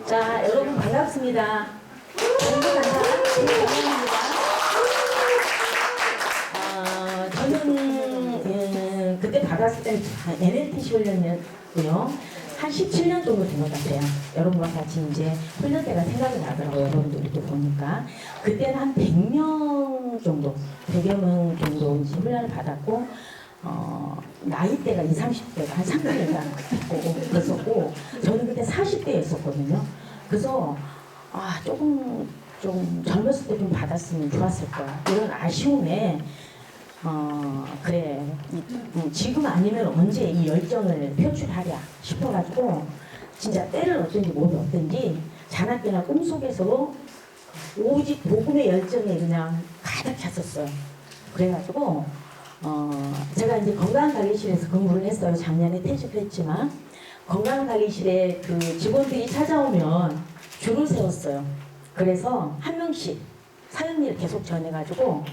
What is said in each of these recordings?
자, 여러분 반갑습니다. 저는 그때 받았을 때는 NLTC 훈련이었고요. 한 17년 정도 된 것 같아요. 여러분과 같이 이제 훈련 때가 생각이 나더라고요. 여러분들이 또 보니까. 그때는 한 100명 정도, 100여 명 정도 이제 훈련을 받았고, 나이대가 20, 30대가 한 3개가 그랬었고, 저는 그때 40대였었거든요. 그래서, 조금 좀 젊었을 때 좀 받았으면 좋았을 거야. 이런 아쉬움에, 그래. 지금 아니면 언제 이 열정을 표출하랴 싶어가지고, 진짜 때를 어쩐지 몸이 어떤지, 자나깨나 꿈속에서 오직 복음의 열정에 그냥 가득 찼었어요. 그래가지고, 제가 이제 건강관리실에서 근무를 했어요. 작년에 퇴직을 했지만, 건강관리실에 그 직원들이 찾아오면 줄을 세웠어요. 그래서 한 명씩 사연일을 계속 전해가지고,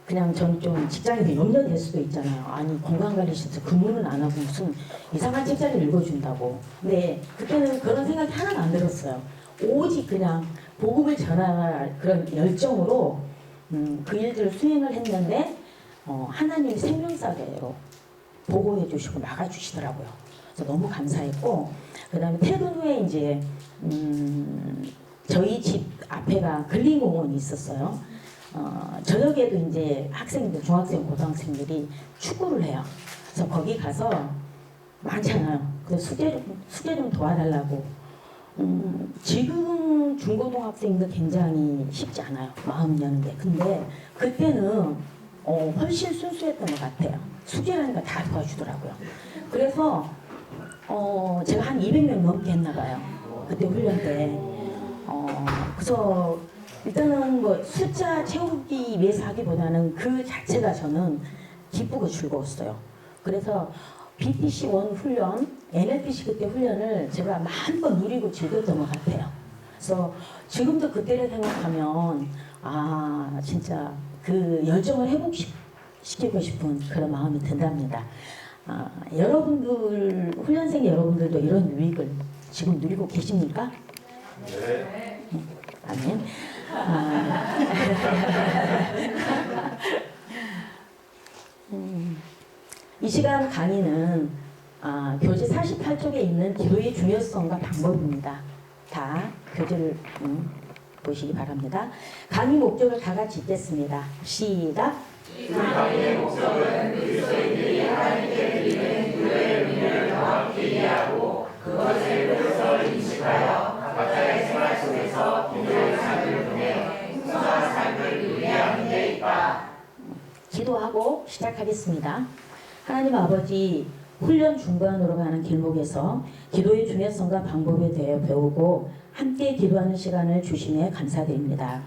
그냥 전 좀 직장에서 염려될 수도 있잖아요. 아니, 건강관리실에서 근무는 안 하고 무슨 이상한 책자를 읽어준다고. 근데 그때는 그런 생각이 하나도 안 들었어요. 오직 그냥 복음을 전할 그런 열정으로 그 일들을 수행을 했는데, 하나님이 생명사례로 보고해 주시고 막아주시더라고요. 그래서 너무 감사했고, 그 다음에 퇴근 후에 이제, 저희 집 앞에가 근린공원이 있었어요. 저녁에도 이제 학생들, 중학생, 고등학생들이 축구를 해요. 그래서 거기 가서 많잖아요. 그래서 수제 좀 도와달라고. 지금 중고등학생도 굉장히 쉽지 않아요. 마음 여는 게. 근데 그때는 훨씬 순수했던 것 같아요. 수제라니까 다 도와주더라고요. 그래서 제가 한 200명 넘게 했나 봐요. 그때 훈련 때. 그래서 일단은 뭐 숫자 채우기 위해서 하기보다는 그 자체가 저는 기쁘고 즐거웠어요. 그래서 BTC1 훈련, NLTC 그때 훈련을 제가 마음껏 누리고 즐겼던 것 같아요. 그래서 지금도 그때를 생각하면 진짜 그 열정을 회복시키고 싶은 그런 마음이 든답니다. 여러분들, 훈련생 여러분들도 이런 유익을 지금 누리고 계십니까? 네. 아멘. 이 시간 강의는 교재 48쪽에 있는 기도의 중요성과 방법입니다. 다 교재를 보시기 바랍니다. 강의 목적을 다 같이 읽겠습니다. 시작. 이 강의의 목적은 그리스도인들이 하나님께 드리는 기도의 의미를 정확히 이해하고 그것을 그리스도를 인식하여 각자의 생활 속에서 기도의 삶을 통해 풍성한 삶을 누리게 하는 데 있다. 기도하고 시작하겠습니다. 하나님 아버지, 훈련 중반으로 가는 길목에서 기도의 중요성과 방법에 대해 배우고 함께 기도하는 시간을 주심에 감사드립니다.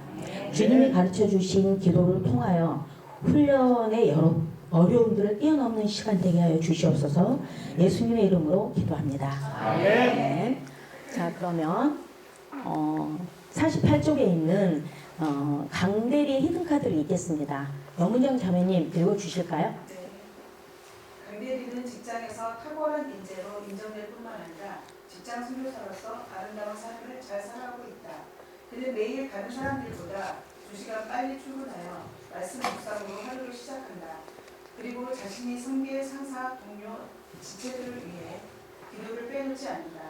주님이 가르쳐 주신 기도를 통하여 훈련의 여러 어려움들을 뛰어넘는 시간 되게 하여 주시옵소서. 예수님의 이름으로 기도합니다. 아멘. 자, 그러면 48쪽에 있는 강대리의 히든카드를 읽겠습니다. 영문정 자매님 읽어주실까요? 네. 강대리는 직장에서 탁월한 인재로 인정될 뿐만 아니라 직장 선교사로서 아름다운 삶을 잘 살아가고 있다. 그는 매일 다른 사람들보다 2시간 빨리 출근하여 말씀 묵상으로 하루를 시작한다. 그리고 자신이 섬길 상사, 동료, 지체들을 위해 기도를 빼놓지 않는다.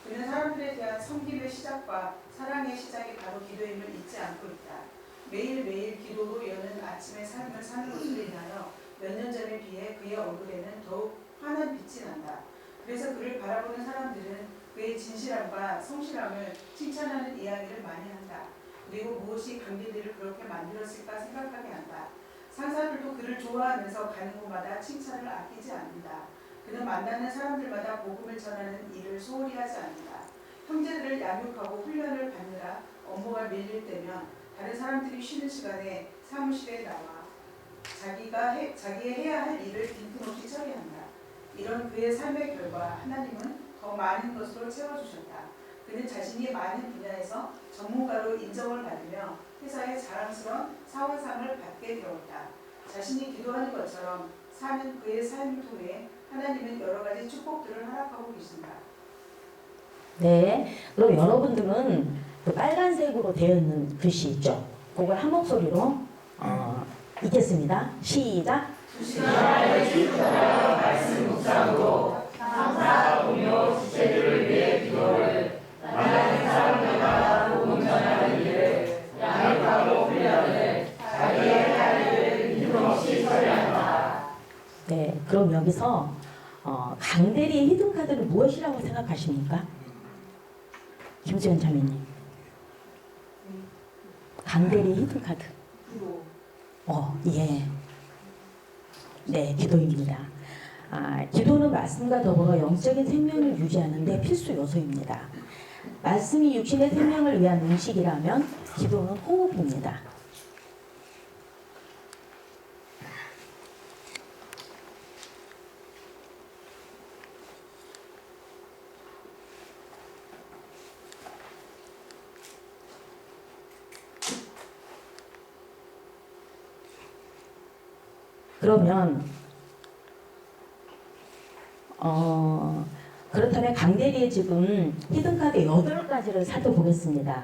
그는 사람들에 대한 섬김의 시작과 사랑의 시작이 바로 기도임을 잊지 않고 있다. 매일매일 기도로 여는 아침의 삶을 사는 것으로 인하여 몇 년 전에 비해 그의 얼굴에는 더욱 환한 빛이 난다. 그래서 그를 바라보는 사람들은 그의 진실함과 성실함을 칭찬하는 이야기를 많이 한다. 그리고 무엇이 강대리를 그렇게 만들었을까 생각하게 한다. 상사들도 그를 좋아하면서 가는 곳마다 칭찬을 아끼지 않는다. 그는 만나는 사람들마다 복음을 전하는 일을 소홀히 하지 않는다. 형제들을 양육하고 훈련을 받느라 업무가 밀릴 때면 다른 사람들이 쉬는 시간에 사무실에 나와 자기의 해야 할 일을 빈틈없이 처리한다. 이런 그의 삶의 결과 하나님은 더 많은 것으로 채워주셨다. 그는 자신이 많은 분야에서 전문가로 인정을 받으며 회사의 자랑스러운 사원상을 받게 되었다. 자신이 기도하는 것처럼 사는 그의 삶을 통해 하나님은 여러 가지 축복들을 허락하고 계신다. 네. 그럼 여러분들은 그 빨간색으로 되어 있는 글씨 있죠? 그걸 한 목소리로 읽겠습니다. 시작. 말씀 묵상으로 상사 동료 지체들을 위해 기도를 만나는 사람들마다 복음 전하는 일을 양육하고 훈련을 자기의 삶을 빈틈없이 처리한다. 네. 그럼 여기서 강대리의 히든카드는 무엇이라고 생각하십니까? 김수현 자매님. 강대리의 히든카드. 예. 네, 기도입니다. 기도는 말씀과 더불어 영적인 생명을 유지하는 데 필수 요소입니다. 말씀이 육신의 생명을 위한 음식이라면 기도는 호흡입니다. 그러면 그렇다면 강대리의 지금 히든카드 8가지를 살펴보겠습니다.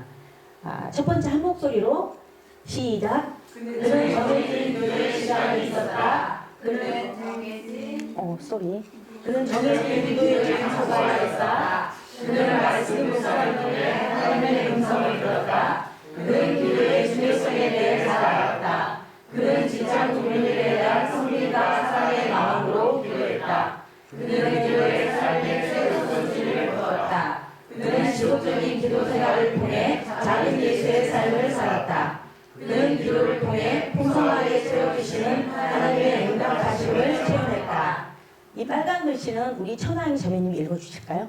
첫 번째 한 목소리로 시작. 그는 정해진 기도의 시간이 있었다. 그는 정해진 쏘리. 그는 정해진 기도의 장소가 있었다. 그는 말씀 묵상을 통해 하나님의 음성을 들었다. 그는 기도의 중요성에 대해 잘 알았다. 그는 직장 동료들에 대한 성민과 사랑의 마음으로 기도했다. 그는 기도의 삶의 최우선순위를 두었다. 그는 지속적인 기도 생활을 통해 작은 예수의 삶을 살았다. 그는 기도를 통해 풍성하게 채워주시는 하나님의 응답하심을 체험했다. 이 빨간 글씨는 우리 천하영 자매님이 읽어주실까요?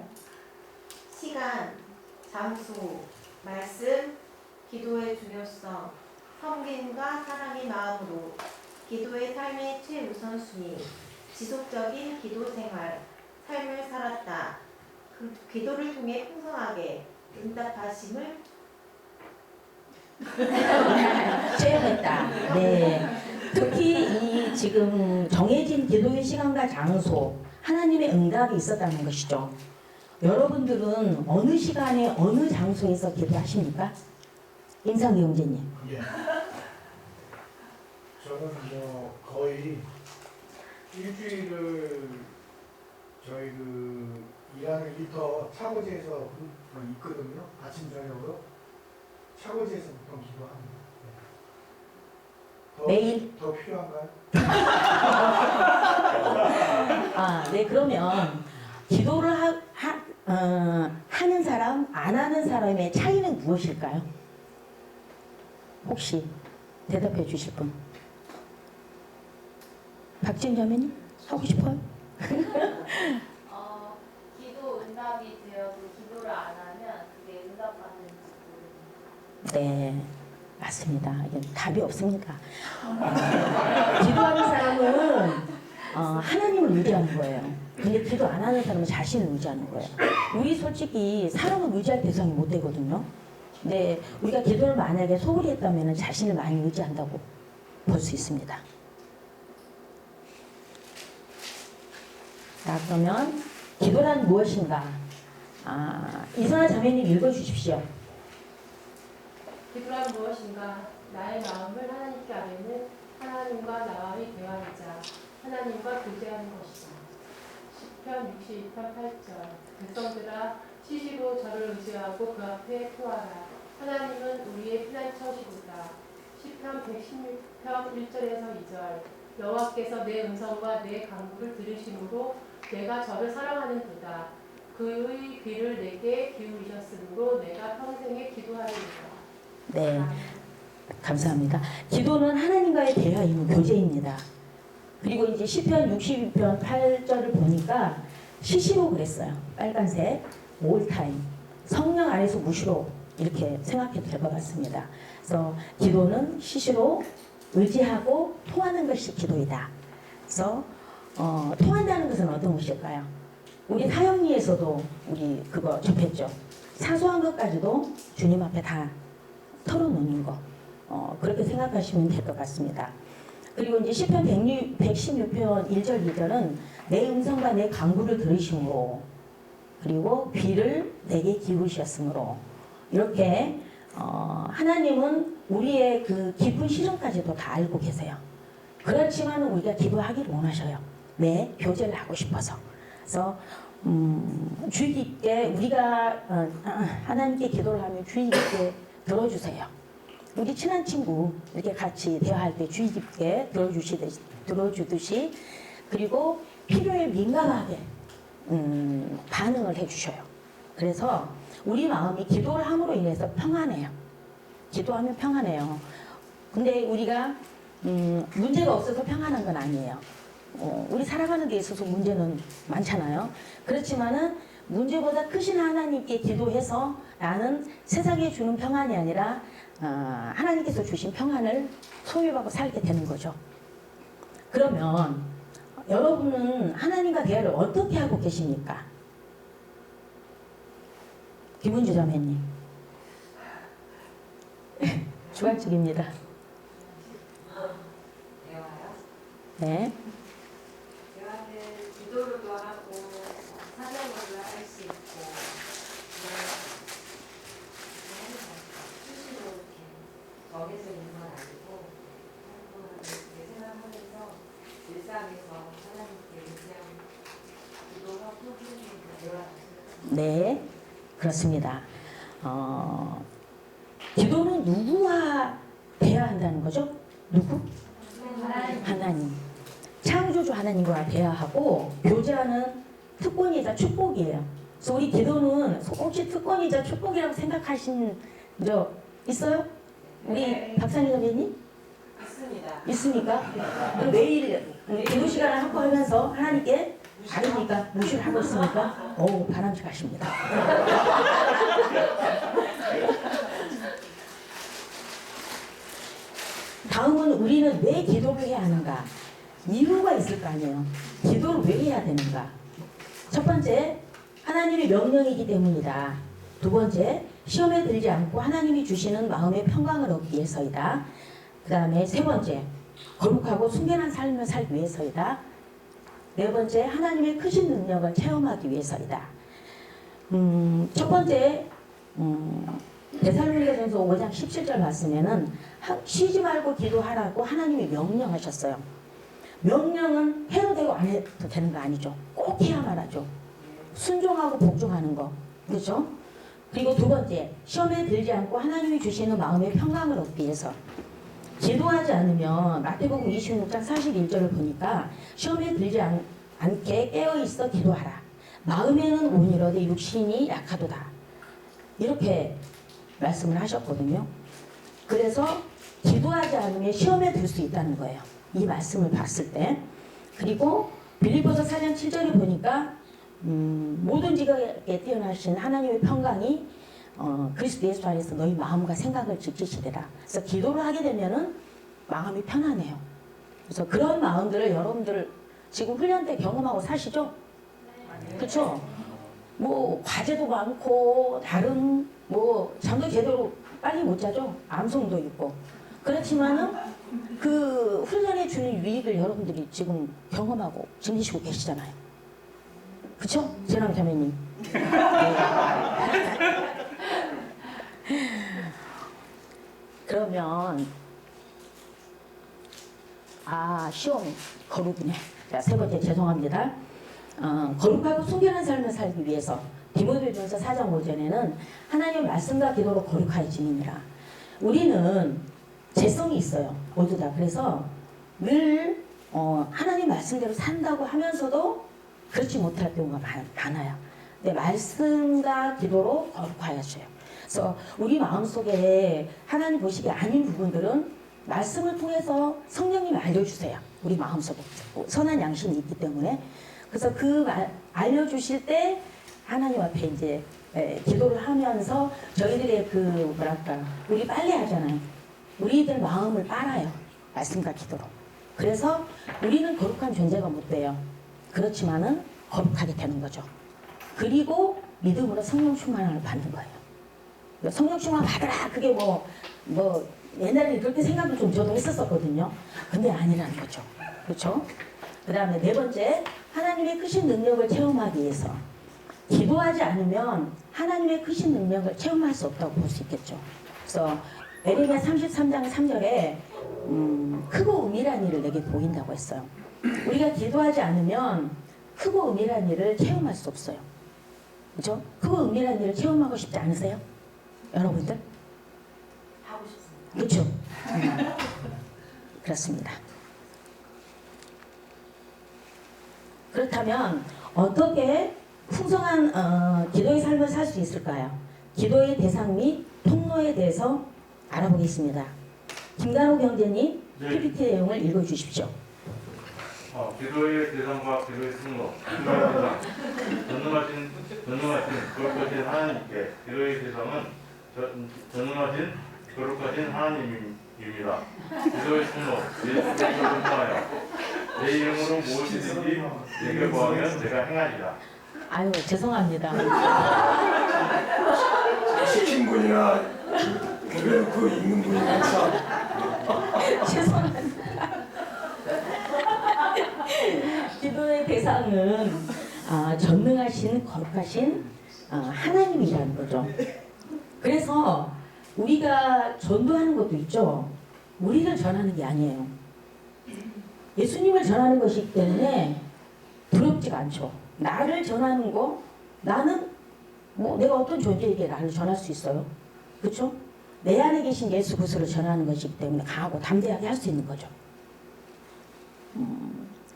시간, 장소, 말씀, 기도의 중요성, 섬김과 사랑의 마음으로 기도의 삶의 최우선순위, 지속적인 기도 생활, 삶을 살았다. 그 기도를 통해 풍성하게 응답하심을 체험했다. 네. 특히 이 지금 정해진 기도의 시간과 장소, 하나님의 응답이 있었다는 것이죠. 여러분들은 어느 시간에 어느 장소에서 기도하십니까? 임상희 형제님. 예. 저는 거의 일주일을 저희 일하는 일터 차고지에서 있거든요. 아침 저녁으로 차고지에서 보통 기도합니다. 네. 매일? 더 필요한가요? 네. 그러면 기도를 하는 사람, 안 하는 사람의 차이는 무엇일까요? 혹시 대답해 주실 분? 박진 자매님 하고 싶어요? 기도 응답이 되어도 기도를 안 하면 그게 응답받는지 모릅니다. 네, 맞습니다. 이게 답이 없습니다. 기도하는 사람은 하나님을 의지하는 거예요. 근데 기도 안 하는 사람은 자신을 의지하는 거예요. 우리 솔직히 사람을 의지할 대상이 못 되거든요. 근데 우리가 기도를 만약에 소홀히 했다면 자신을 많이 의지한다고 볼 수 있습니다. 자, 그러면 기도란 무엇인가? 이선아 자매님 읽어주십시오. 기도란 무엇인가? 나의 마음을 하나님께 아뢰는 하나님과 나와의 대화이자 하나님과 교제하는 것이다. 시편 62편 8절. 백성들아 시시로 저를 의지하고 그 앞에 토하라. 하나님은 우리의 피난처시구다. 시편 116편 1절에서 2절. 여호와께서 내 음성과 내 간구를 들으심으로 내가 저를 사랑하는도다. 그의 귀를 내게 기울이셨으므로 내가 평생에 기도하리이다. 네, 감사합니다. 기도는 하나님과의 대화이고 교제입니다. 그리고 이제 시편 62편 8절을 보니까 시시로 그랬어요. 빨간색, 올타임. 성령 안에서 무시로 이렇게 생각해도 될 것 같습니다. 그래서 기도는 시시로 의지하고 통하는 것이 기도이다. 그래서 통한다는 것은 어떤 것일까요? 우리 사형리에서도 우리 그거 접했죠. 사소한 것까지도 주님 앞에 다 털어놓는 거. 그렇게 생각하시면 될 것 같습니다. 그리고 이제 시편 116편 1절 2절은 내 음성과 내 간구를 들으심으로 그리고 귀를 내게 기울이셨으므로 이렇게 하나님은 우리의 그 깊은 시름까지도 다 알고 계세요. 그렇지만 우리가 기도하기를 원하셔요. 왜? 교제를 하고 싶어서. 그래서 주의 깊게 우리가 하나님께 기도를 하면 주의 깊게 들어주세요. 우리 친한 친구 이렇게 같이 대화할 때 주의 깊게 들어주듯이 그리고 필요에 민감하게 반응을 해주셔요. 그래서 우리 마음이 기도를 함으로 인해서 평안해요. 기도하면 평안해요. 근데 우리가 문제가 없어서 평안한 건 아니에요. 우리 살아가는 데 있어서 문제는 많잖아요. 그렇지만은 문제보다 크신 하나님께 기도해서 나는 세상에 주는 평안이 아니라 하나님께서 주신 평안을 소유하고 살게 되는 거죠. 그러면 여러분은 하나님과 대화를 어떻게 하고 계십니까? 김은주 자매님. 주관식입니다. 대화요? 네. 대화는 기도로도 하고 사정으로 할 수 있고 수시로 이렇게 정해져 있는 건 아니고 한번 이렇게 생각하면서 일상에서 하나님께 의지하고 기도하고 대화하고 네. 그렇습니다. 기도는 누구와 대화한다는 거죠? 누구? 하나님. 창조주 하나님과 대화하고 교제하는 특권이자 축복이에요. 그래서 우리 기도는 혹시 특권이자 축복이라고 생각하신 적 있어요? 우리 박상희 선배님? 있습니다. 있습니까? 그럼 매일 기도 시간을 확보하면서 하나님께 아닙니까? 무시를 하고 있습니까? 오, 바람직하십니다. 다음은 우리는 왜 기도를 해야 하는가? 이유가 있을 거 아니에요. 기도를 왜 해야 되는가? 첫 번째, 하나님의 명령이기 때문이다. 두 번째, 시험에 들지 않고 하나님이 주시는 마음의 평강을 얻기 위해서이다. 그 다음에 세 번째, 거룩하고 순결한 삶을 살기 위해서이다. 네 번째, 하나님의 크신 능력을 체험하기 위해서이다. 첫 번째, 데살로니가전서 5장 17절 말씀에는 쉬지 말고 기도하라고 하나님이 명령하셨어요. 명령은 해도 되고 안 해도 되는 거 아니죠. 꼭 해야만 하죠. 순종하고 복종하는 거. 그렇죠? 그리고 두 번째, 시험에 들지 않고 하나님이 주시는 마음의 평강을 얻기 위해서. 기도하지 않으면 마태복음 26장 41절을 보니까 시험에 들지 않게 깨어있어 기도하라. 마음에는 온이로되 육신이 약하도다. 이렇게 말씀을 하셨거든요. 그래서 기도하지 않으면 시험에 들 수 있다는 거예요. 이 말씀을 봤을 때. 그리고 빌립보서 4장 7절에 보니까 모든 지각에 뛰어나신 하나님의 평강이 그리스도 예수 안에서 너희 마음과 생각을 지키시리라. 그래서 기도를 하게 되면은 마음이 편안해요. 그래서 그런 마음들을 여러분들 지금 훈련 때 경험하고 사시죠? 그렇죠? 뭐 과제도 많고 다른 뭐 잠도 제대로 빨리 못 자죠? 암송도 있고. 그렇지만은 그 훈련에 주는 유익을 여러분들이 지금 경험하고 즐기시고 계시잖아요. 그렇죠? 재랑 자매님. 그러면 시험 거룩이네. 자, 세 번째 죄송합니다. 거룩하고 순결한 삶을 살기 위해서 디모데전서 4장 5절에는 하나님의 말씀과 기도로 거룩하여지니라. 우리는 죄성이 있어요. 모두 다. 그래서 늘 하나님 말씀대로 산다고 하면서도 그렇지 못할 경우가 많아요. 근데 말씀과 기도로 거룩하여져요. 그래서 우리 마음속에 하나님 보시기에 아닌 부분들은 말씀을 통해서 성령님이 알려주세요. 우리 마음속에 선한 양심이 있기 때문에. 그래서 그 알려주실 때 하나님 앞에 이제 기도를 하면서 저희들의 그 뭐랄까 우리 빨리 하잖아요. 우리들 마음을 빨아요. 말씀과 기도로. 그래서 우리는 거룩한 존재가 못 돼요. 그렇지만은 거룩하게 되는 거죠. 그리고 믿음으로 성령 충만을 받는 거예요. 성령 충만 받으라. 그게 뭐 옛날에 그렇게 생각을 좀 저도 했었거든요. 근데 아니라는 거죠. 그렇죠? 그 다음에 네 번째, 하나님의 크신 능력을 체험하기 위해서. 기도하지 않으면 하나님의 크신 능력을 체험할 수 없다고 볼 수 있겠죠. 그래서 에레미야 33장 3절에 크고 은밀한 일을 내게 보인다고 했어요. 우리가 기도하지 않으면 크고 은밀한 일을 체험할 수 없어요. 그죠? 크고 은밀한 일을 체험하고 싶지 않으세요? 여러분들? 하고 싶습니다. 그렇죠? 그렇습니다. 그렇다면 어떻게 풍성한 기도의 삶을 살 수 있을까요? 기도의 대상 및 통로에 대해서 알아보겠습니다. 김간호 경제님 PPT 내용을 읽어주십시오. 기도의 대상과 기도의 통로, 기도의 대상, 전능하신 거룩하신 하나님께 기도의 대상은 전능하신 거룩하신 하나님입니다. 기도의 통로, 예수 그리스도를 통하여 내 이름으로 무엇이든지 내게 구하면 내가 행하리라. 아유 죄송합니다. 시킨 분이나 그래놓고 읽는 분이나 참. 죄송합니다. 기도의 대상은 전능하신 거룩하신 하나님이라는 거죠. 그래서 우리가 전도하는 것도 있죠. 우리를 전하는 게 아니에요. 예수님을 전하는 것이기 때문에 두렵지가 않죠. 나를 전하는 거, 나는 뭐 내가 어떤 존재에게 나를 전할 수 있어요. 그렇죠? 내 안에 계신 예수 그리스도를 전하는 것이기 때문에 강하고 담대하게 할 수 있는 거죠.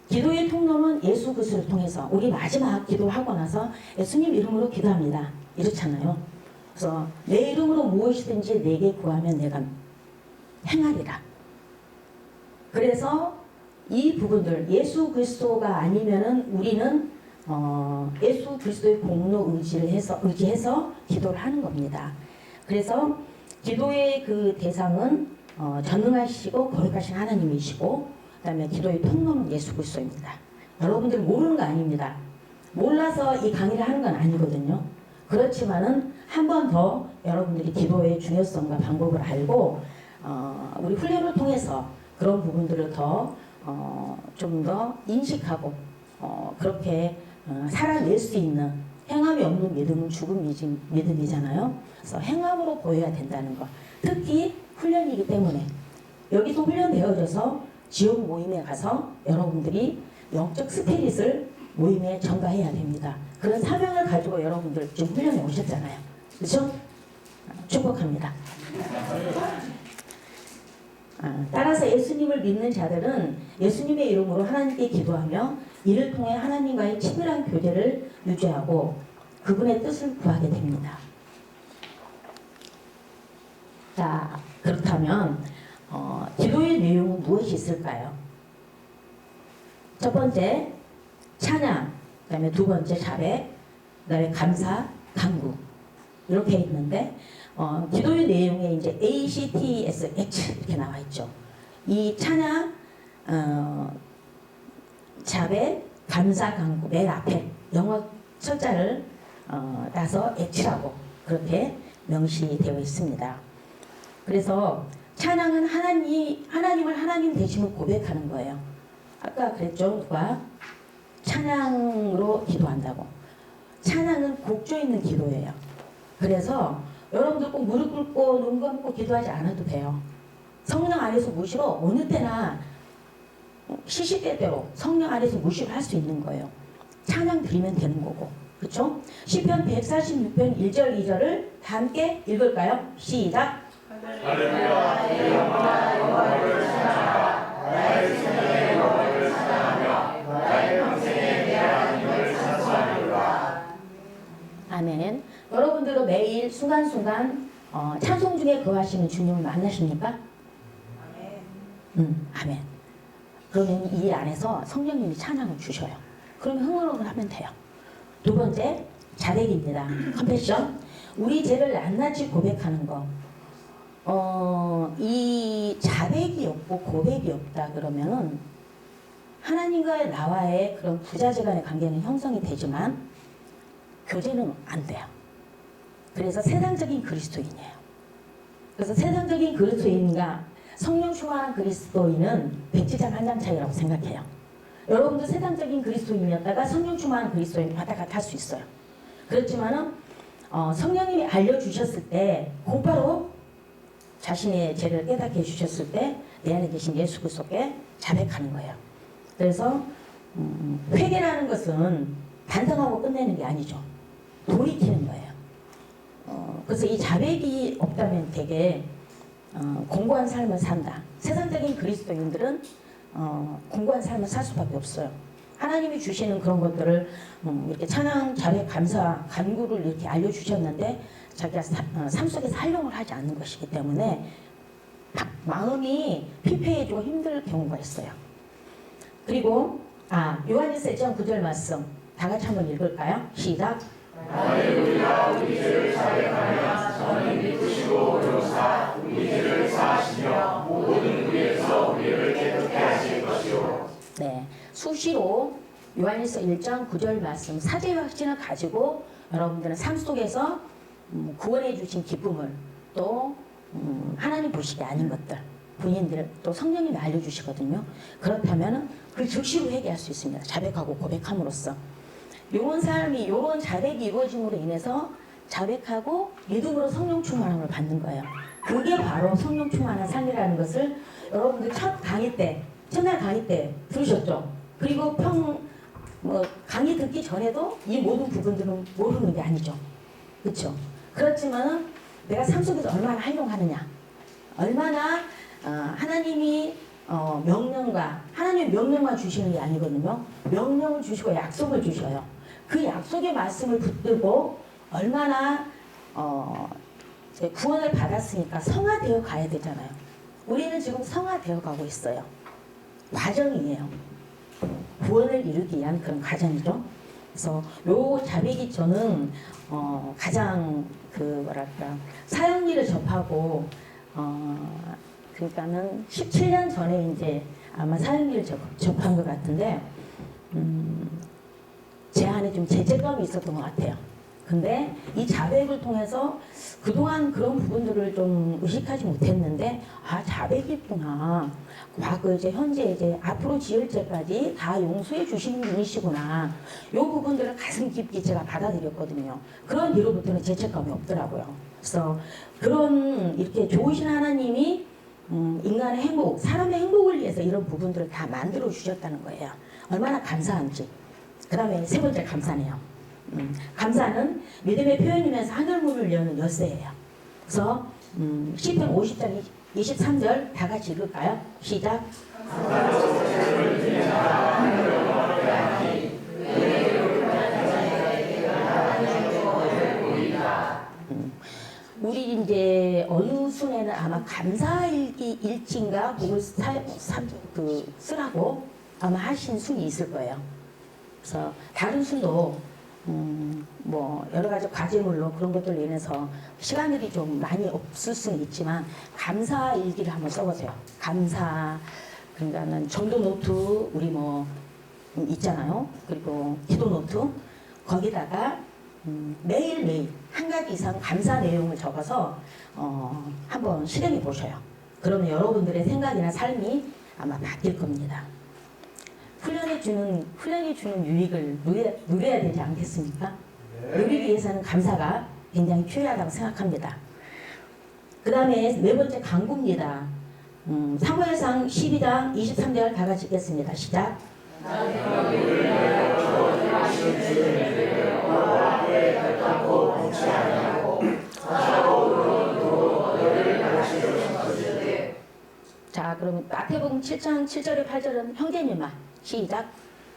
기도의 통로는 예수 그리스도를 통해서 우리 마지막 기도하고 나서 예수님 이름으로 기도합니다. 이렇잖아요. 그래서 내 이름으로 무엇이든지 내게 구하면 내가 행하리라. 그래서 이 부분들 예수 그리스도가 아니면은 우리는 예수 그리스도의 공로 의지해서 기도를 하는 겁니다. 그래서 기도의 그 대상은 전능하시고 거룩하신 하나님이시고 그다음에 기도의 통로는 예수 그리스도입니다. 여러분들 모르는 거 아닙니다. 몰라서 이 강의를 하는 건 아니거든요. 그렇지만은 한 번 더 여러분들이 기도의 중요성과 방법을 알고 우리 훈련을 통해서 그런 부분들을 더 좀 더 인식하고 그렇게 살아낼 수 있는 행함이 없는 믿음은 죽은 믿음이잖아요. 그래서 행함으로 보여야 된다는 것. 특히 훈련이기 때문에 여기서 훈련되어져서 지역 모임에 가서 여러분들이 영적 스피릿을 모임에 전가해야 됩니다. 그런 사명을 가지고 여러분들 지금 훈련에 오셨잖아요. 그렇죠? 축복합니다. 따라서 예수님을 믿는 자들은 예수님의 이름으로 하나님께 기도하며 이를 통해 하나님과의 친밀한 교제를 유지하고 그분의 뜻을 구하게 됩니다. 자, 그렇다면 기도의 내용은 무엇이 있을까요? 첫 번째 찬양, 그다음에 두 번째 자백, 그다음에 감사, 간구 이렇게 있는데 기도의 내용에 이제 ACTSH 이렇게 나와 있죠. 이 찬양, 자백, 감사, 간구 맨 앞에 영어 철자를 따서 H라고 그렇게 명시되어 있습니다. 그래서 찬양은 하나님을 하나님 되심을 고백하는 거예요. 아까 그랬죠. 누가 찬양으로 기도한다고. 찬양은 곡조 있는 기도예요. 그래서 여러분들 꼭 무릎 꿇고 눈 감고 기도하지 않아도 돼요. 성령 안에서 무시로 어느 때나 시시때때로 성령 안에서 무시를 할 수 있는 거예요. 찬양 드리면 되는 거고. 그렇죠? 시편 146편 1절 2절을 다 함께 읽을까요? 시작. 할렐루야. 내 영혼아 여호와를 찬양하라. 나의 생명의 여호와를 찬양하며 나의 평생에 내 하나님을 찬송하리로다. 아멘. 여러분들도 매일 순간순간 찬송 중에 거하시는 주님을 만나십니까? 아멘. 그러면 이 안에서 성령님이 찬양을 주셔요. 그러면 흥얼흥얼 하면 돼요. 두 번째, 자백입니다. 컨페션. 우리 죄를 낱낱이 고백하는 거. 이 자백이 없고 고백이 없다 그러면은 하나님과 나와의 그런 부자재간의 관계는 형성이 되지만 교제는 안 돼요. 그래서 세상적인 그리스도인이에요. 그래서 세상적인 그리스도인과 성령 충만한 그리스도인은 백지장 한 장 차이라고 생각해요. 여러분도 세상적인 그리스도인이었다가 성령 충만한 그리스도인 왔다 갔다 할 수 있어요. 그렇지만은 성령님이 알려주셨을 때 곧바로 자신의 죄를 깨닫게 해주셨을 때 내 안에 계신 예수 그리스도께 자백하는 거예요. 그래서 회개라는 것은 반성하고 끝내는 게 아니죠. 돌이키는 거예요. 그래서 이 자백이 없다면 되게 공고한 삶을 산다. 세상적인 그리스도인들은 공고한 삶을 살 수밖에 없어요. 하나님이 주시는 그런 것들을 이렇게 찬양, 자백, 감사, 간구를 이렇게 알려주셨는데 자기가 삶 속에서 활용을 하지 않는 것이기 때문에 마음이 피폐해지고 힘들 경우가 있어요. 그리고 요한일서 1장 9절 말씀 다 같이 한번 읽을까요? 시작. 만일 우리가 우리 죄를 자백하면 저는 믿으시고 의로사 우리 죄를 사하시며 모든 우리에서 우리를 깨끗게 하실 것이요. 네, 수시로 요한일서 1장 9절 말씀 사죄의 확신을 가지고 여러분들은 삶 속에서 구원해 주신 기쁨을 또 하나님 보시기 아닌 것들 본인들 또 성령님이 알려주시거든요. 그렇다면 그 즉시로 회개할 수 있습니다. 자백하고 고백함으로써 이런 삶이 이런 자백이 이루어짐으로 인해서 자백하고 믿음으로 성령 충만함을 받는 거예요. 그게 바로 성령 충만한 삶이라는 것을 여러분들 첫날 강의 때 들으셨죠? 그리고 강의 듣기 전에도 이 모든 부분들은 모르는 게 아니죠. 그렇죠? 그렇지만 내가 삶 속에서 얼마나 활용하느냐, 얼마나 하나님이 하나님의 명령만 주시는 게 아니거든요. 명령을 주시고 약속을 주셔요. 그 약속의 말씀을 붙들고 얼마나 구원을 받았으니까 성화되어 가야 되잖아요. 우리는 지금 성화되어 가고 있어요. 과정이에요. 구원을 이루기 위한 그런 과정이죠. 그래서 요 자백이 저는 가장 사형리를 접하고 그러니까는 17년 전에 이제 아마 사형리를 접한 것 같은데 제 안에 좀 죄책감이 있었던 것 같아요. 근데 이 자백을 통해서 그동안 그런 부분들을 좀 의식하지 못했는데 자백이 있구나. 과거 이제 현재 이제 앞으로 지을 죄까지 다 용서해 주시는 분이시구나. 이 부분들을 가슴 깊게 제가 받아들였거든요. 그런 뒤로부터는 죄책감이 없더라고요. 그래서 그런 이렇게 좋으신 하나님이 인간의 행복, 사람의 행복을 위해서 이런 부분들을 다 만들어 주셨다는 거예요. 얼마나 감사한지. 그 다음에 세 번째 감사네요. 감사는 믿음의 표현이면서 하늘문을 여는 열쇠예요. 그래서 시편 50장 23절 다 같이 읽을까요? 시작. 우리 이제 어느 순에는 아마 감사일기 일지인가 그걸 쓰라고 아마 하신 순이 있을 거예요. 그래서 다른 순도 뭐 여러 가지 과제물로 그런 것들로 인해서 시간들이 좀 많이 없을 수는 있지만 감사 일기를 한번 써보세요. 감사 그러니까는 전도 노트 우리 뭐 있잖아요. 그리고 기도 노트 거기다가 매일매일 한 가지 이상 감사 내용을 적어서 한번 실행해 보셔요. 그러면 여러분들의 생각이나 삶이 아마 바뀔 겁니다. 훈련이 주는 유익을 누려야 되지 않겠습니까? 누리기 위해서는 감사가 굉장히 필요하다고 생각합니다. 그 다음에 네 번째 간구입니다. 사무엘상 12장 23절 다 같이 읽겠습니다. 시작. 자, 그럼 마태복음 7장 7절에 8절은 형제님만 시작.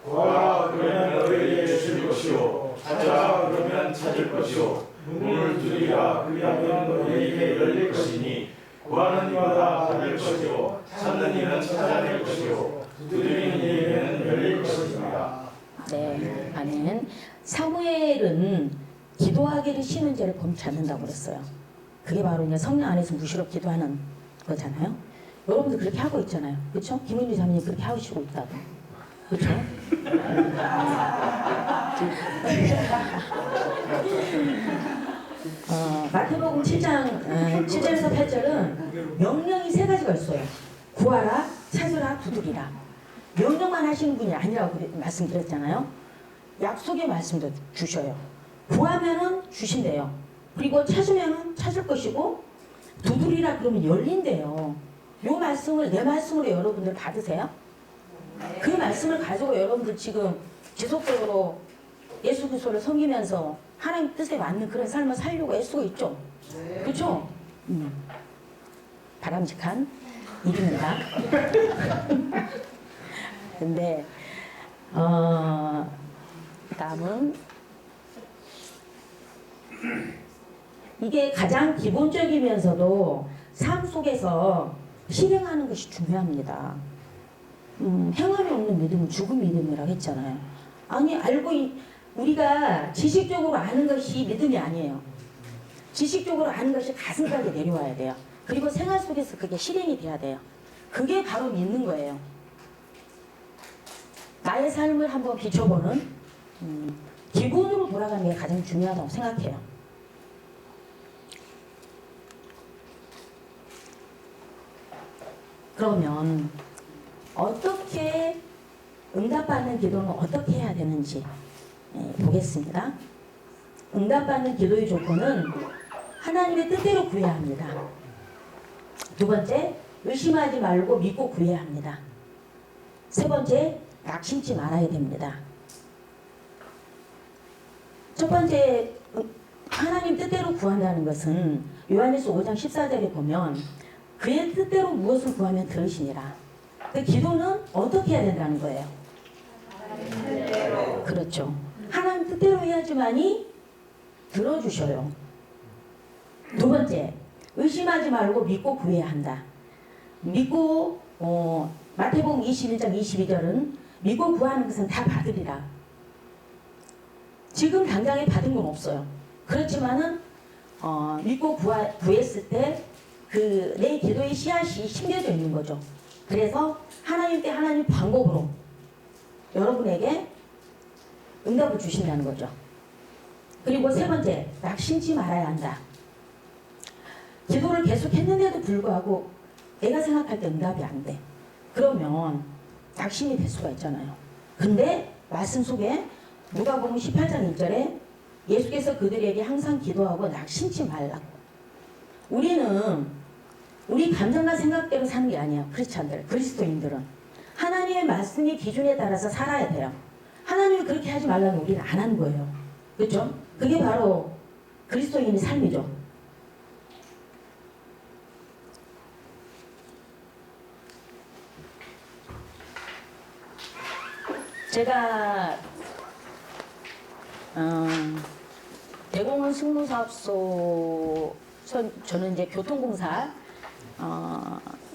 구하라 그러면 너희에게 주실 것이요 찾으라 그러면 찾을 것이요 문을 두드리라 그리하면 너희에게 열릴 것이니 구하는 이마다 받을 것이요 찾는 이는 찾아낼 것이요 두드리는 이에게는 열릴 것입니다. 네, 아멘. 사무엘은 기도하기를 쉬는 죄를 범치 않는다고 그랬어요. 그게 바로 이제 성령 안에서 무시로 기도하는 거잖아요. 여러분들 그렇게 하고 있잖아요. 그렇죠? 김은주 자매님 그렇게 하시고 있다고. 그렇죠? 마태복음 7장 7절에서 8절은 명령이 세 가지가 있어요. 구하라, 찾으라, 두드리라. 명령만 하시는 분이 아니라고 말씀드렸잖아요. 약속의 말씀도 주셔요. 구하면은 주신대요. 그리고 찾으면은 찾을 것이고 두드리라 그러면 열린대요. 요 말씀을 내 말씀으로 여러분들 받으세요? 그 말씀을 가지고 여러분들 지금 지속적으로 예수 그리스도를 섬기면서 하나님 뜻에 맞는 그런 삶을 살려고 애쓰고 있죠. 그렇죠? 바람직한 일입니다. 근데 다음은 이게 가장 기본적이면서도 삶 속에서 실행하는 것이 중요합니다. 행함이 없는 믿음은 죽은 믿음이라고 했잖아요. 아니 우리가 지식적으로 아는 것이 믿음이 아니에요. 지식적으로 아는 것이 가슴까지 내려와야 돼요. 그리고 생활 속에서 그게 실행이 돼야 돼요. 그게 바로 믿는 거예요. 나의 삶을 한번 비춰보는 기본으로 돌아가는 게 가장 중요하다고 생각해요. 그러면 어떻게 응답받는 기도는 어떻게 해야 되는지 보겠습니다. 응답받는 기도의 조건은 하나님의 뜻대로 구해야 합니다. 두 번째, 의심하지 말고 믿고 구해야 합니다. 세 번째, 낙심치 말아야 됩니다. 첫 번째, 하나님 뜻대로 구한다는 것은 요한일서 5장 14절에 보면 그의 뜻대로 무엇을 구하면 들으시니라. 그 기도는 어떻게 해야 된다는 거예요? 그렇죠. 하나님 뜻대로 해야지만이 들어주셔요. 두 번째, 의심하지 말고 믿고 구해야 한다. 믿고 마태복음 21장 22절은 믿고 구하는 것은 다 받으리라. 지금 당장에 받은 건 없어요. 그렇지만은 믿고 구했을 때 그 내 기도의 씨앗이 심겨져 있는 거죠. 그래서 하나님 때 하나님 방법으로 여러분에게 응답을 주신다는 거죠. 그리고 세 번째, 낙심치 말아야 한다. 기도를 계속 했는데도 불구하고 내가 생각할 때 응답이 안 돼. 그러면 낙심이 될 수가 있잖아요. 근데 말씀 속에 누가복음 18장 1절에 예수께서 그들에게 항상 기도하고 낙심치 말라고. 우리는 우리 감정과 생각대로 사는 게 아니에요. 크리스찬들, 그리스도인들은 하나님의 말씀의 기준에 따라서 살아야 돼요. 하나님이 그렇게 하지 말라면 우리는 안 하는 거예요. 그렇죠? 그게 바로 그리스도인의 삶이죠. 제가 대공원 승무사업소 저는 이제 교통공사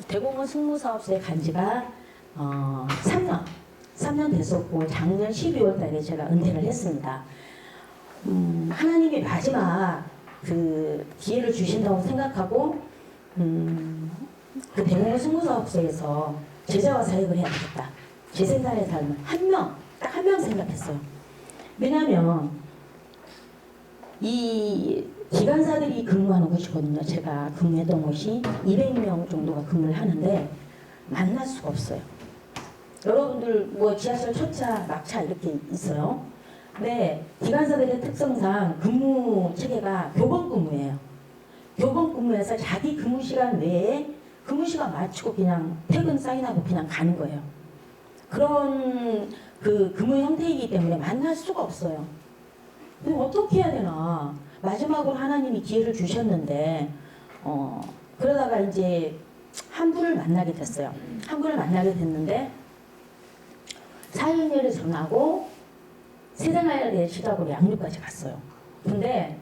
대공원 승무사업소에 간 지가 3년 됐었고 작년 12월 달에 제가 은퇴를 했습니다. 하나님이 마지막 그 기회를 주신다고 생각하고 그 대공원 승무사업소에서 제자와 사역을 해야 되겠다. 제 생각의 삶은 딱 한 명 생각했어요. 왜냐하면 이 기관사들이 근무하는 곳이거든요. 제가 근무했던 곳이 200명 정도가 근무를 하는데 만날 수가 없어요. 여러분들 뭐 지하철 첫차, 막차 이렇게 있어요. 근데 기관사들의 특성상 근무 체계가 교본 근무예요. 교본 근무에서 자기 근무 시간 외에 근무 시간 마치고 그냥 퇴근 사인하고 그냥 가는 거예요. 그런 그 근무 형태이기 때문에 만날 수가 없어요. 근데 어떻게 해야 되나? 마지막으로 하나님이 기회를 주셨는데 그러다가 이제 한 분을 만나게 됐어요. 한 분을 만나게 됐는데 사인회를 전하고 세상의 시작으로 양육까지 갔어요. 근데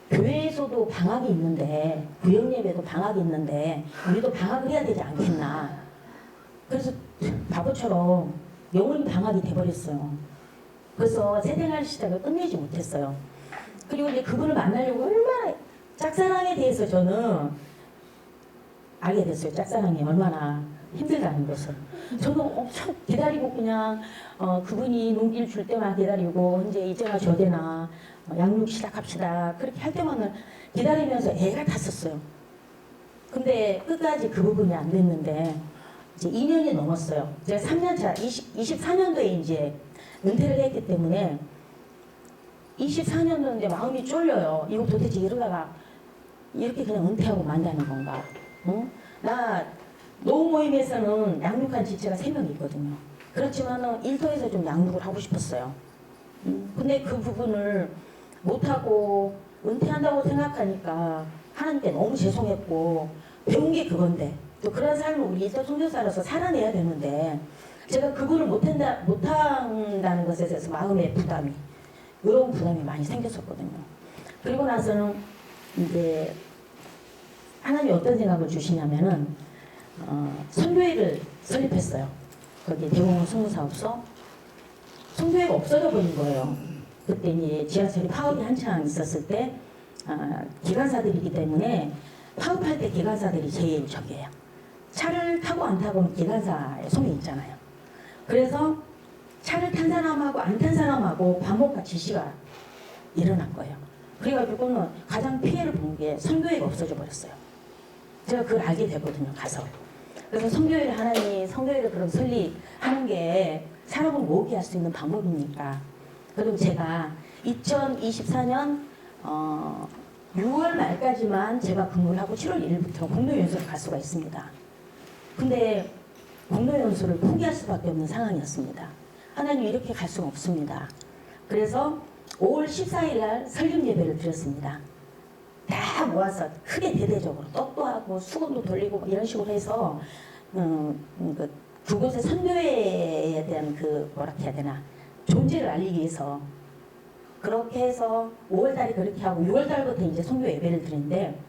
교회에서도 방학이 있는데 구역예배도 방학이 있는데 우리도 방학을 해야 되지 않겠나. 그래서 바보처럼 영원히 방학이 돼버렸어요. 그래서 세대갈 시작을 끝내지 못했어요. 그리고 이제 그분을 만나려고 얼마나 짝사랑에 대해서 저는 알게 됐어요. 짝사랑이 얼마나 힘들다는 것을. 저도 엄청 기다리고 그냥 그분이 눈길 줄 때만 기다리고 이제나 저제나 양육 시작합시다. 그렇게 할 때만 기다리면서 애가 탔었어요. 근데 끝까지 그 부분이 안 됐는데 이제 2년이 넘었어요. 제가 3년차 24년도에 이제 은퇴를 했기 때문에 24년도인데 마음이 쫄려요. 이거 도대체 이러다가 이렇게 그냥 은퇴하고 만다는 건가? 나 노후 모임에서는 양육한 지체가 3명이 있거든요. 그렇지만은 일터에서 좀 양육을 하고 싶었어요. 근데 그 부분을 못하고 은퇴한다고 생각하니까 하나님께 너무 죄송했고, 배운 게 그건데 또 그런 삶을 우리 일터 선교사로서 살아내야 되는데 제가 그거를 못한다는 것에 대해서 마음의 부담이, 이런 부담이 많이 생겼었거든요. 그리고 나서는 이제 하나님이 어떤 생각을 주시냐면은 선교회를 설립했어요. 거기 대공원 승무사업소. 선교회가 없어져 버린 거예요. 그때 이제 지하철이 파업이 한창 있었을 때 기관사들이기 때문에 파업할 때 기관사들이 제일 적이에요. 차를 타고 안 타고는 기관사의 손이 있잖아요. 그래서 차를 탄 사람하고 안 탄 사람하고 반복과 지시가 일어난 거예요. 그래가지고는 가장 피해를 본 게 선교회가 없어져 버렸어요. 제가 그걸 알게 되거든요, 가서. 그래서 선교회를 하나니, 선교회를 그럼 설립하는 게 사람을 모으게 할 수 있는 방법입니까? 그리고 제가 2024년 6월 말까지만 제가 근무를 하고 7월 1일부터 공동연수를 갈 수가 있습니다. 근데 공동연수를 포기할 수밖에 없는 상황이었습니다. 하나님 이렇게 갈 수는 없습니다. 그래서 5월 14일 날 설립 예배를 드렸습니다. 다 모아서 크게 대대적으로 떡도 하고 수건도 돌리고 이런 식으로 해서 그곳의 선교회에 대한 뭐라 해야 되나, 존재를 알리기 위해서 그렇게 해서 5월달에 그렇게 하고 6월달부터 이제 선교 예배를 드리는데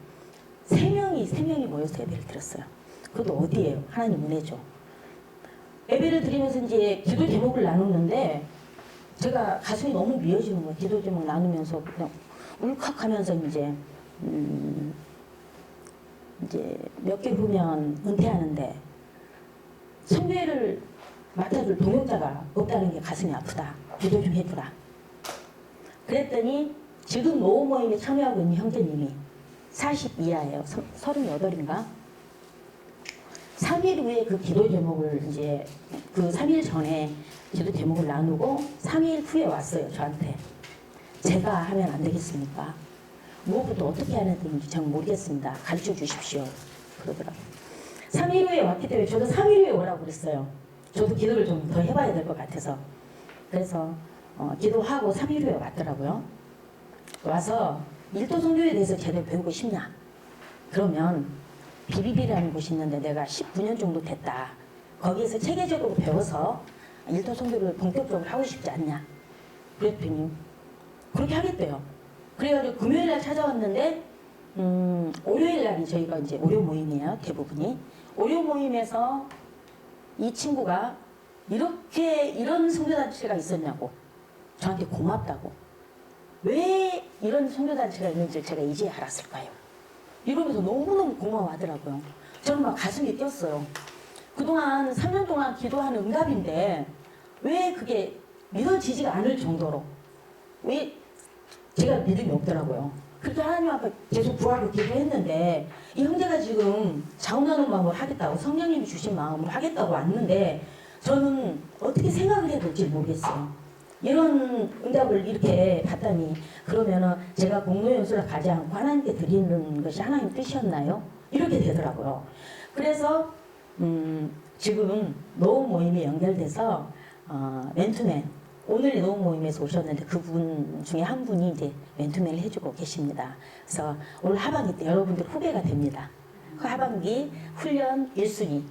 3명이 모여서 예배를 드렸어요. 그것도 어디예요? 하나님 은혜죠. 예배를 드리면서 이제 기도 제목을 나누는데 제가 가슴이 너무 미어지는 거예요. 기도 제목 나누면서 그냥 울컥하면서 이제 몇 개 후면 은퇴하는데 선교회를 맡아줄 동역자가 없다는 게 가슴이 아프다. 기도 좀 해주라. 그랬더니 지금 노후 모임에 참여하고 있는 형제님이 40 이하예요. 38인가? 3일 후에 그 기도 제목을 이제 그 3일 전에 기도 제목을 나누고 3일 후에 왔어요. 저한테. 제가 하면 안 되겠습니까? 무엇부터 어떻게 하는 건지 잘 모르겠습니다. 가르쳐 주십시오. 그러더라고요. 3일 후에 왔기 때문에 저도 3일 후에 오라고 그랬어요. 저도 기도를 좀 더 해봐야 될 것 같아서. 그래서 기도하고 3일 후에 왔더라고요. 와서 일도 선교에 대해서 제대로 배우고 싶냐? 그러면 비비비라는 곳이 있는데 내가 19년 정도 됐다. 거기에서 체계적으로 배워서 일도 선교를 본격적으로 하고 싶지 않냐? 그랬더니 그렇게 하겠대요. 그래가지고 금요일날 찾아왔는데 월요일날이 저희가 이제 월요 모임이에요. 대부분이. 월요 모임에서 이 친구가 이런 선교단체가 있었냐고 저한테 고맙다고, 왜 이런 선교단체가 있는지 제가 이제 알았을까요? 이러면서 너무너무 고마워하더라고요. 저는 막 가슴이 뛰었어요. 그동안 3년 동안 기도한 응답인데 왜 그게 믿어지지가 않을 정도로 왜 제가 믿음이 없더라고요. 그렇게 하나님 앞에 계속 구하고 기도했는데 이 형제가 지금 자원하는 마음으로 하겠다고, 성령님이 주신 마음으로 하겠다고 왔는데 저는 어떻게 생각을 해야 될지 모르겠어요. 이런 응답을 이렇게 받다니, 그러면은 제가 공로연수를 가지 않고 하나님께 드리는 것이 하나님 뜻이었나요? 이렇게 되더라고요. 그래서 지금 노후 모임에 연결돼서 맨투맨, 오늘 노후 모임에서 오셨는데 그분 중에 한 분이 이제 맨투맨을 해주고 계십니다. 그래서 오늘 하반기 때 여러분들 후배가 됩니다. 그 하반기 훈련 1순위.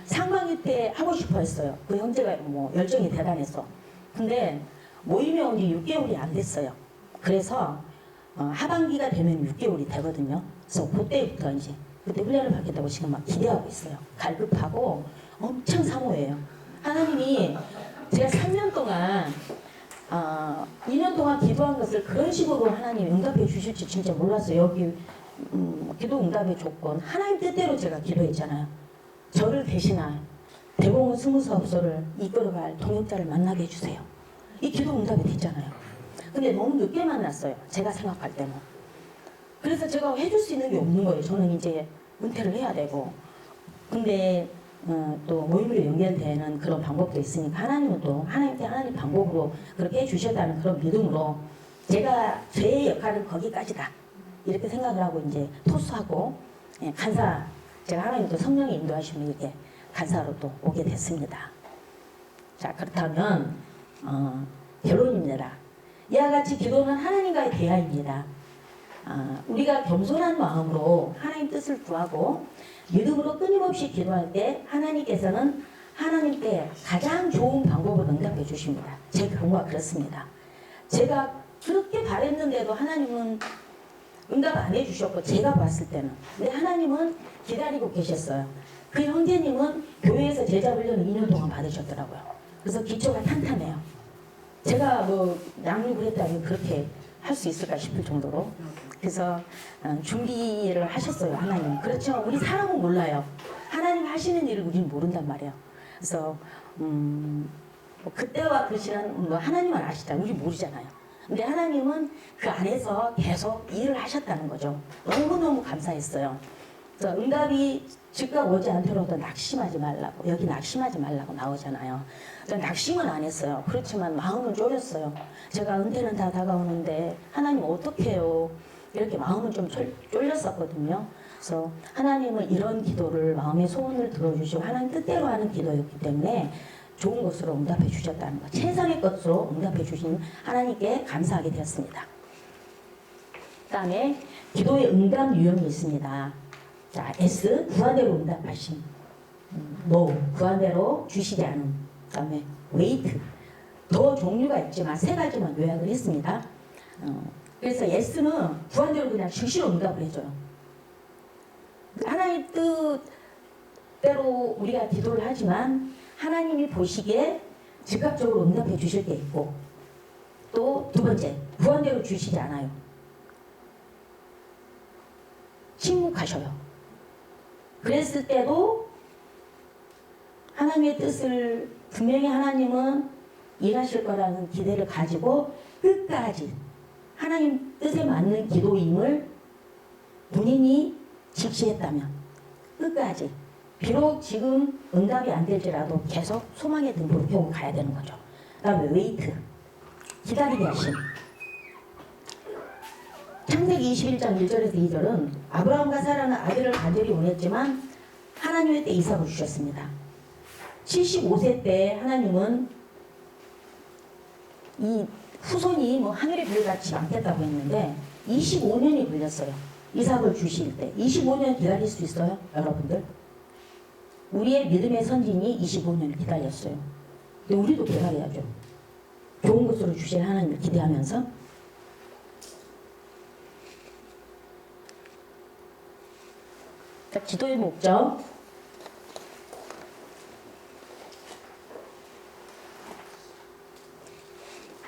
상반기 때 하고 싶어 했어요. 그 형제가 뭐 열정이 대단했어. 근데 모임에 온 지 6개월이 안 됐어요. 그래서 하반기가 되면 6개월이 되거든요. 그래서 그때부터 이제 그때 훈련을 받겠다고 지금 막 기대하고 있어요. 갈급하고 엄청 사모해요. 하나님이 제가 3년 동안 2년 동안 기도한 것을 그런 식으로 하나님이 응답해 주실지 진짜 몰랐어요. 여기 기도 응답의 조건, 하나님 뜻대로 제가 기도했잖아요. 저를 대신할 대공원 승무사업소를 이끌어갈 동역자를 만나게 해주세요. 이 기도 응답이 됐잖아요. 근데 너무 늦게 만났어요. 제가 생각할 때는. 그래서 제가 해줄 수 있는 게 없는 거예요. 저는 이제 은퇴를 해야 되고. 근데 또 모임으로 연결되는 그런 방법도 있으니까 하나님은 또 하나님 방법으로 그렇게 해주셨다는 그런 믿음으로 제가 저의 역할은 거기까지다 이렇게 생각을 하고 이제 토스하고 간사 제가 하나님도 성령이 인도하시면 이렇게 간사로 또 오게 됐습니다. 자 그렇다면 결론입니다. 이와 같이 기도는 하나님과의 대화입니다. 우리가 겸손한 마음으로 하나님 뜻을 구하고 믿음으로 끊임없이 기도할 때 하나님께서는 하나님께 가장 좋은 방법을 응답해 주십니다. 제 경우가 그렇습니다. 제가 그렇게 바랬는데도 하나님은 응답 안 해주셨고 제가 봤을 때는 근데 하나님은 기다리고 계셨어요. 그 형제님은 교회에서 제자 훈련을 2년 동안 받으셨더라고요. 그래서 기초가 탄탄해요. 제가 뭐 양육을 했다면 그렇게 할 수 있을까 싶을 정도로 그래서 준비를 하셨어요. 하나님. 그렇죠. 우리 사람은 몰라요. 하나님 하시는 일을 우리는 모른단 말이에요. 그래서 뭐 그때와 그 시간 뭐 하나님은 아시다. 우리 모르잖아요. 근데 하나님은 그 안에서 계속 일을 하셨다는 거죠. 너무너무 감사했어요. 그래서 응답이 즉각 오지 않더라도 낙심하지 말라고 여기 낙심하지 말라고 나오잖아요. 낙심은 안 했어요. 그렇지만 마음은 쫄였어요. 제가 은퇴는 다 다가오는데 하나님 어떡해요. 이렇게 마음은 좀 쫄렸었거든요. 그래서 하나님은 이런 기도를 마음의 소원을 들어주시고 하나님 뜻대로 하는 기도였기 때문에 좋은 것으로 응답해 주셨다는 것, 최선의 것으로 응답해 주신 하나님께 감사하게 되었습니다. 그 다음에 기도의 응답 유형이 있습니다. 자, S, 구한 대로 응답하심. No, 구한 대로 주시지 않음. 그 다음에 wait. 더 종류가 있지만 세 가지만 요약을 했습니다. 그래서 S는 구한 대로 그냥 즉시로 응답을 해줘요. 하나님 뜻대로 우리가 기도를 하지만 하나님이 보시기에 즉각적으로 응답해 주실 때 있고 또 두 번째, 구한 대로 주시지 않아요. 침묵하셔요. 그랬을 때도 하나님의 뜻을 분명히 하나님은 일하실 거라는 기대를 가지고 끝까지 하나님 뜻에 맞는 기도임을 본인이 직시했다면 끝까지 비록 지금 응답이 안 될지라도 계속 소망의 등불을 펴고 가야 되는 거죠. 그 다음에 웨이트, 기다리게 하심. 창세기 21장 1절에서 2절은 아브라함과 사라는 아들을 간절히 원했지만 하나님의 때 이삭을 주셨습니다. 75세 때 하나님은 이 후손이 뭐 하늘의 별같이 많겠다고 했는데 25년이 걸렸어요. 이삭을 주실 때. 25년 기다릴 수 있어요? 여러분들? 우리의 믿음의 선진이 25년을 기다렸어요. 근데 우리도 기다려야죠. 좋은 것으로 주실 하나님을 기대하면서 자, 기도의 목적.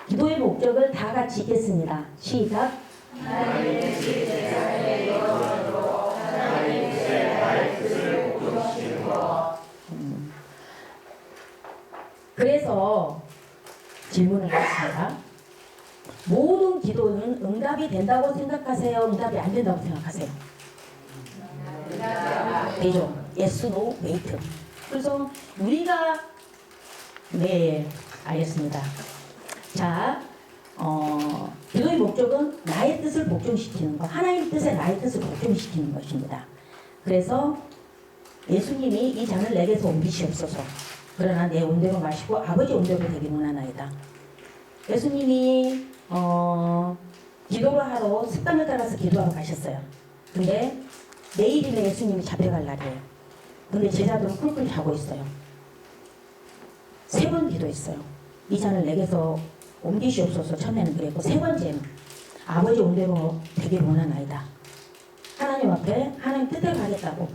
기도의 목적을 다 같이 읽겠습니다. 시작. 하나님의 뜻에 이루어지도록 하나님의 나의 뜻을 복종시키는 것. 그래서 질문을 했습니다. 모든 기도는 응답이 된다고 생각하세요? 응답이 안 된다고 생각하세요? 되죠. Yes, no, wait. 그래서 우리가 네, 알겠습니다. 자, 기도의 목적은 나의 뜻을 복종시키는 것, 하나님 뜻에 나의 뜻을 복종시키는 것입니다. 그래서 예수님이 이 잔을 내게서 옮기시옵소서. 그러나 내 온대로 마시고 아버지 온대로 되기를 원하나이다. 예수님이 기도를 하러 습관을 따라서 기도하러 가셨어요. 근데 내일이면 예수님이 잡혀갈 날이에요. 근데 제자들은 꿀꿀 자고 있어요. 3번 기도했어요. 이 잔을 내게서 옮기시옵소서. 처음에는 그랬고 3번째는 아버지 온대로 되기를 원하나이다. 하나님 앞에 하나님 뜻대로 하겠다고.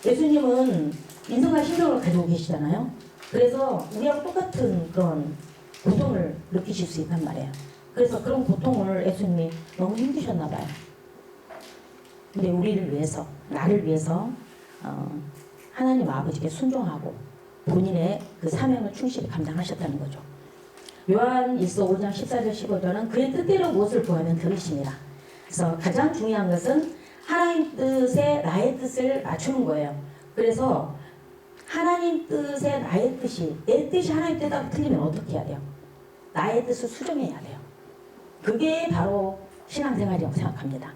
예수님은 인성과 신성을 가지고 계시잖아요. 그래서 우리하고 똑같은 그런 고통을 느끼실 수 있단 말이에요. 그래서 그런 고통을 예수님이 너무 힘드셨나 봐요. 근데 우리를 위해서, 나를 위해서 하나님 아버지께 순종하고 본인의 그 사명을 충실히 감당하셨다는 거죠. 요한일서 5장 14절 15절은 그의 뜻대로 무엇을 구하면 들으시니라. 그래서 가장 중요한 것은 하나님 뜻에 나의 뜻을 맞추는 거예요. 그래서 하나님 뜻에 나의 뜻이, 내 뜻이 하나님 뜻하고 틀리면 어떻게 해야 돼요? 나의 뜻을 수정해야 돼요. 그게 바로 신앙생활이라고 생각합니다.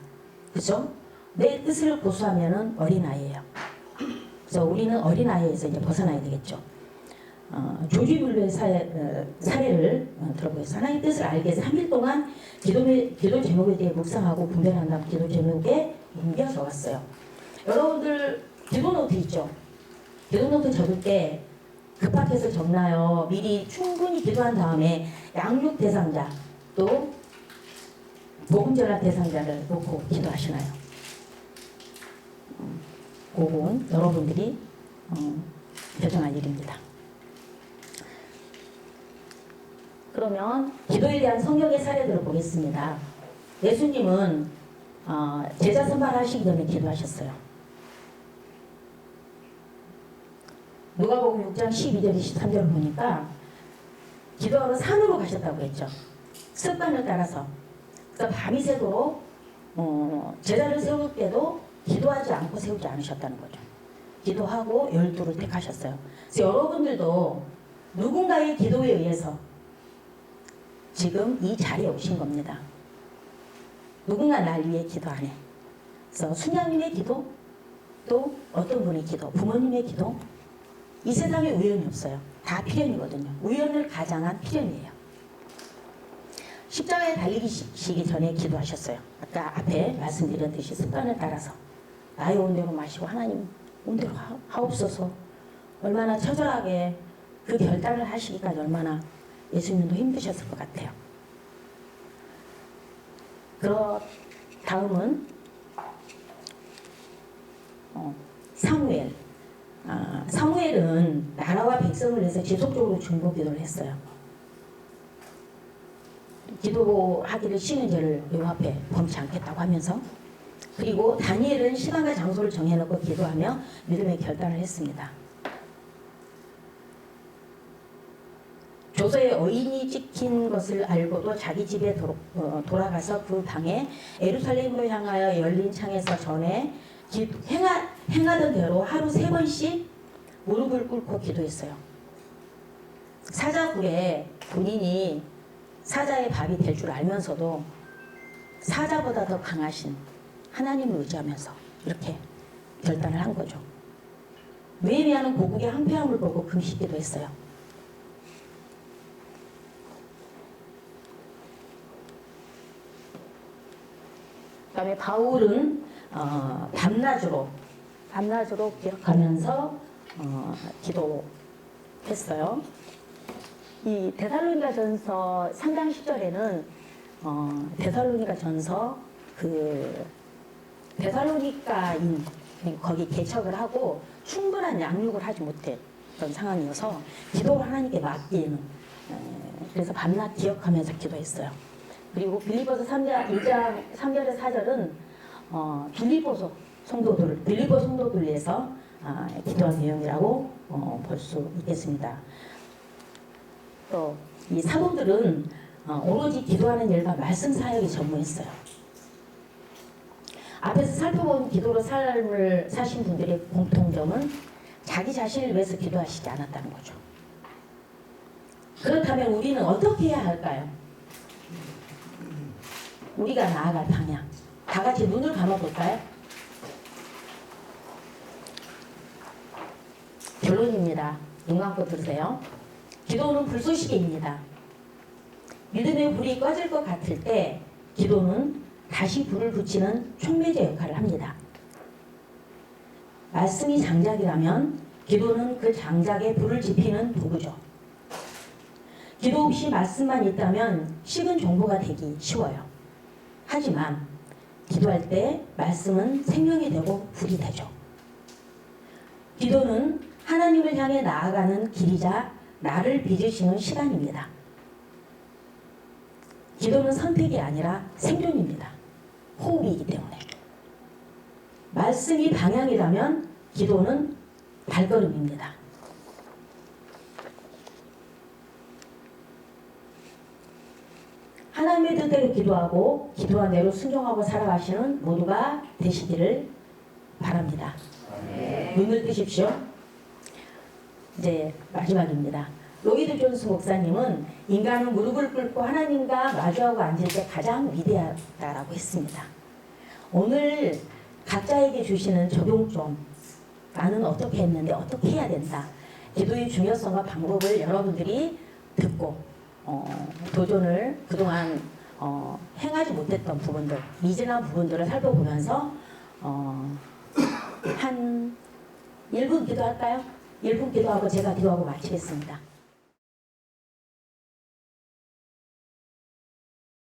그죠? 내 뜻을 고수하면은 어린아이예요. 그래서 우리는 어린아이에서 이제 벗어나야 되겠죠. 조지 뮬러의 사례를 들어보겠습니다. 하나님의 뜻을 알기 위해서 3일 동안 기도 제목에 대해 묵상하고 분별한 다음 기도 제목에 옮겨 적었어요. 여러분들 기도 노트 있죠? 기도 노트 적을 때 급박해서 적나요? 미리 충분히 기도한 다음에 양육 대상자 또 복음 전할 대상자를 놓고 기도하시나요? 그건 여러분들이 결정할 일입니다. 그러면 기도에 대한 성경의 사례들을 보겠습니다. 예수님은 제자 선발하시기 전에 기도하셨어요. 누가복음 6장 12절 23절을 보니까 기도하러 산으로 가셨다고 했죠. 습관을 따라서. 그래서 밤이 새도록 제자를 세울 때도 기도하지 않고 세우지 않으셨다는 거죠. 기도하고 12를 택하셨어요. 그래서 여러분들도 누군가의 기도에 의해서 지금 이 자리에 오신 겁니다. 누군가 날 위해 기도하네. 그래서 수녀님의 기도, 또 어떤 분의 기도, 부모님의 기도, 이 세상에 우연이 없어요. 다 필연이거든요. 우연을 가장한 필연이에요. 십자가에 달리시기 전에 기도하셨어요. 아까 앞에 말씀드렸듯이 습관을 따라서 나의 온대로 마시고 하나님 온대로 하옵소서. 얼마나 처절하게 그 결단을 하시기까지 얼마나 예수님도 힘드셨을 것 같아요. 다음은 사무엘. 사무엘은 나라와 백성을 위해서 지속적으로 중보 기도를 했어요. 기도하기를 쉬는 죄를 여호와 앞에 범치 않겠다고 하면서, 그리고 다니엘은 시간과 장소를 정해놓고 기도하며 믿음의 결단을 했습니다. 조서에 어인이 찍힌 것을 알고도 자기 집에 돌아가서 그 방에 예루살렘으로 향하여 열린 창에서 전에 행하던 대로 하루 3번씩 무릎을 꿇고 기도했어요. 사자굴에 본인이 사자의 밥이 될 줄 알면서도 사자보다 더 강하신 하나님을 의지하면서 이렇게 결단을 한 거죠. 느헤미야는 고국의 황폐함을 보고 금식기도 했어요. 그 다음에 바울은 밤낮으로 기억하면서 기도했어요. 이 데살로니가 전서 3장 10절에는 데살로니가 전서 데살로니가인 거기 개척을 하고 충분한 양육을 하지 못했던 상황이어서 기도를 하나님께 맡기는, 그래서 밤낮 기억하면서 기도했어요. 그리고 빌립보서 3장 1장 3절에 4절은 빌립보 성도들을 위해서 기도한 내용이라고 볼 수 있겠습니다. 또 이 사도들은 오로지 기도하는 일과 말씀 사역이 전무했어요. 앞에서 살펴본 기도로 삶을 사신 분들의 공통점은 자기 자신을 위해서 기도하시지 않았다는 거죠. 그렇다면 우리는 어떻게 해야 할까요? 우리가 나아갈 방향. 다 같이 눈을 감아볼까요? 결론입니다. 눈 감고 들으세요. 기도는 불쏘시개입니다. 믿음의 불이 꺼질 것 같을 때 기도는 다시 불을 붙이는 촉매제 역할을 합니다. 말씀이 장작이라면 기도는 그 장작에 불을 지피는 도구죠. 기도 없이 말씀만 있다면 식은 정보가 되기 쉬워요. 하지만 기도할 때 말씀은 생명이 되고 불이 되죠. 기도는 하나님을 향해 나아가는 길이자 나를 빚으시는 시간입니다. 기도는 선택이 아니라 생존입니다. 호흡이기 때문에. 말씀이 방향이라면 기도는 발걸음입니다. 하나님의 뜻대로 기도하고 기도한 대로 순종하고 살아가시는 모두가 되시기를 바랍니다. 눈을 뜨십시오. 이제 마지막입니다. 로이드 존스 목사님은 인간은 무릎을 꿇고 하나님과 마주하고 앉을 때 가장 위대하다라고 했습니다. 오늘 각자에게 주시는 적용점, 나는 어떻게 했는데 어떻게 해야 된다. 기도의 중요성과 방법을 여러분들이 듣고 도전을 그동안 행하지 못했던 부분들, 미진한 부분들을 살펴보면서 한 1분 기도할까요? 1분 기도하고 제가 기도하고 마치겠습니다.